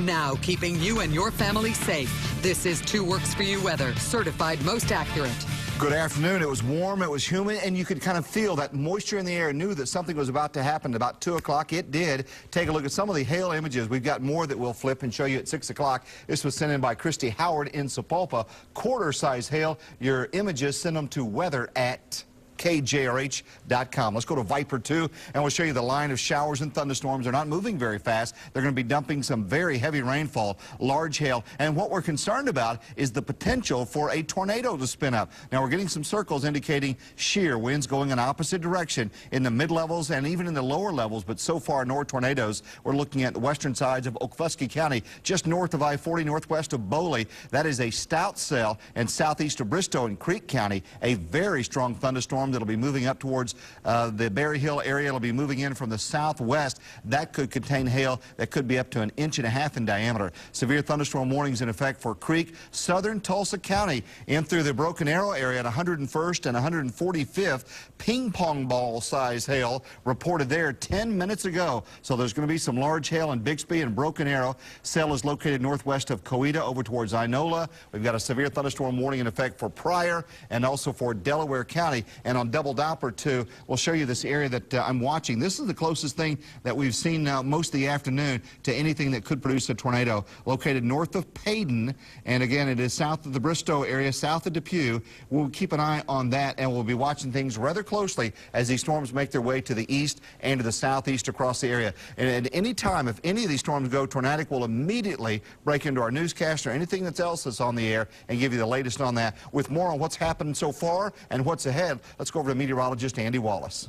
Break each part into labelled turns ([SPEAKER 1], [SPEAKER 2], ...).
[SPEAKER 1] now keeping you and your family safe. This is 2 Works For You weather, certified most accurate.
[SPEAKER 2] Good afternoon. It was warm, it was humid, and you could kind of feel that moisture in the air. Knew that something was about to happen about 2 o'clock. It did. Take a look at some of the hail images. We've got more that we'll flip and show you at 6 o'clock. This was sent in by Christy Howard in Sapulpa. Quarter-size hail. Your images, send them to weather at KJRH.com. Let's go to Viper 2, and we'll show you the line of showers and thunderstorms. They're not moving very fast. They're going to be dumping some very heavy rainfall, large hail, and what we're concerned about is the potential for a tornado to spin up. Now, we're getting some circles indicating shear winds going in opposite direction in the mid-levels and even in the lower levels, but so far, no tornadoes. We're looking at the western sides of Okfuskee County, just north of I-40, northwest of Boley. That is a stout cell, and southeast of Bristow in Creek County, a very strong thunderstorm that'll be moving up towards the Berry Hill area. It'll be moving in from the southwest. That could contain hail that could be up to 1.5 inches in diameter. Severe thunderstorm warnings in effect for Creek, southern Tulsa County, in through the Broken Arrow area at 101st and 145th. Ping pong ball size hail reported there 10 minutes ago. So there's going to be some large hail in Bixby and Broken Arrow. Cell is located northwest of Coweta over towards Inola. We've got a severe thunderstorm warning in effect for Pryor and also for Delaware County. And on Double Doppler 2, we'll show you this area that I'm watching. This is the closest thing that we've seen now most of the afternoon to anything that could produce a tornado. Located north of Paden, and again, it is south of the Bristow area, south of Depew. We'll keep an eye on that, and we'll be watching things rather closely as these storms make their way to the east and to the southeast across the area. And at any time, if any of these storms go tornadic, we'll immediately break into our newscast or anything else that's on the air and give you the latest on that. With more on what's happened so far and what's ahead, let's go over to meteorologist Andy Wallace.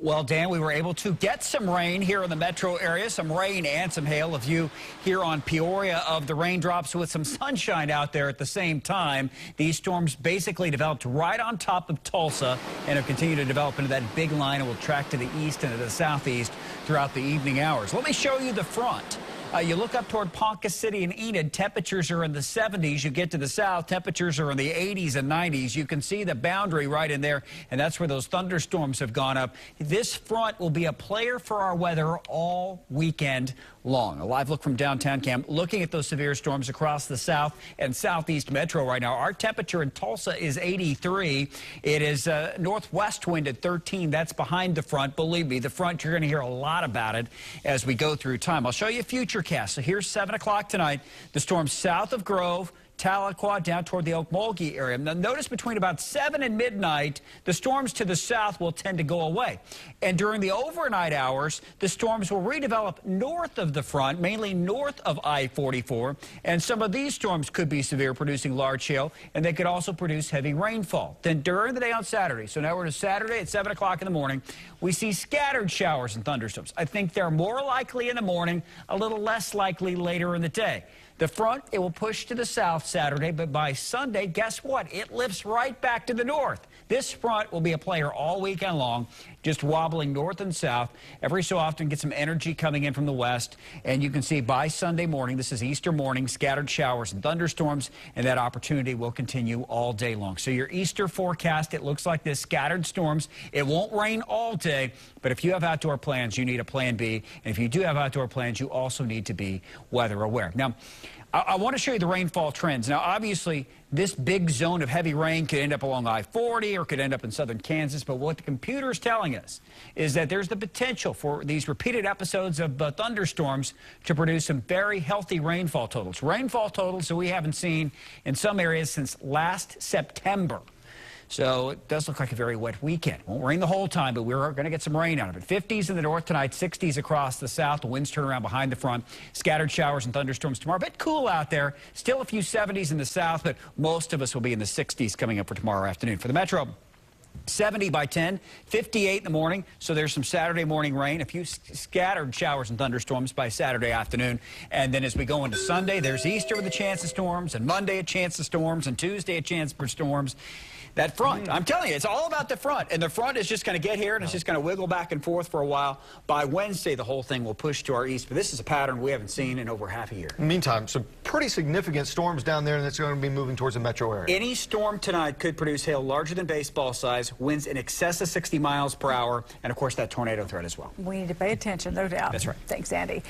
[SPEAKER 3] Well, Dan, we were able to get some rain here in the metro area, some rain and some hail. A view here on Peoria of the raindrops with some sunshine out there at the same time. These storms basically developed right on top of Tulsa and have continued to develop into that big line and will track to the east and to the southeast throughout the evening hours. Let me show you the front. You look up toward Ponca City and Enid, temperatures are in the 70s. You get to the south, temperatures are in the 80s and 90s. You can see the boundary right in there, and that's where those thunderstorms have gone up. This front will be a player for our weather all weekend long. A live look from downtown Cam, looking at those severe storms across the south and southeast metro right now. Our temperature in Tulsa is 83. It is northwest wind at 13. That's behind the front. Believe me, the front, you're going to hear a lot about it as we go through time. I'll show you future cast. So here's 7 o'clock tonight. The storm south of Grove, Tahlequah down toward the Okmulgee area. Now, notice between about 7 and midnight, the storms to the south will tend to go away. And during the overnight hours, the storms will redevelop north of the front, mainly north of I-44. And some of these storms could be severe, producing large hail, and they could also produce heavy rainfall. Then during the day on Saturday, so now we're to Saturday at 7 o'clock in the morning, we see scattered showers and thunderstorms. I think they're more likely in the morning, a little less likely later in the day. The front, it will push to the south Saturday, but by Sunday, guess what? It lifts right back to the north. This front will be a player all weekend long, just wobbling north and south. Every so often, get some energy coming in from the west. And you can see by Sunday morning, this is Easter morning, scattered showers and thunderstorms, and that opportunity will continue all day long. So your Easter forecast, it looks like this, scattered storms. It won't rain all day, but if you have outdoor plans, you need a plan B. And if you do have outdoor plans, you also need to be weather aware. Now, I want to show you the rainfall trends. Now, obviously, this big zone of heavy rain could end up along I-40 or could end up in southern Kansas. But what the computer is telling us is that there's the potential for these repeated episodes of thunderstorms to produce some very healthy rainfall totals. Rainfall totals that we haven't seen in some areas since last September. So it does look like a very wet weekend. Won't rain the whole time, but we're going to get some rain out of it. 50s in the north tonight, 60s across the south. The winds turn around behind the front. Scattered showers and thunderstorms tomorrow. A bit cool out there. Still a few 70s in the south, but most of us will be in the 60s coming up for tomorrow afternoon. For the metro, 70 by 10, 58 in the morning, so there's some Saturday morning rain, a few scattered showers and thunderstorms by Saturday afternoon. And then as we go into Sunday, there's Easter with a chance of storms, and Monday a chance of storms, and Tuesday a chance for storms. That front, I'm telling you, it's all about the front. And the front is just going to get here, and it's just going to wiggle back and forth for a while. By Wednesday, the whole thing will push to our east. But this is a pattern we haven't seen in over half a year.
[SPEAKER 4] Meantime, some pretty significant storms down there, and that's going to be moving towards the metro area.
[SPEAKER 3] Any storm tonight could produce hail larger than baseball size, winds in excess of 60 miles per hour, and, of course, that tornado threat as well.
[SPEAKER 5] We need to pay attention, no doubt.
[SPEAKER 3] That's right.
[SPEAKER 5] Thanks, Andy.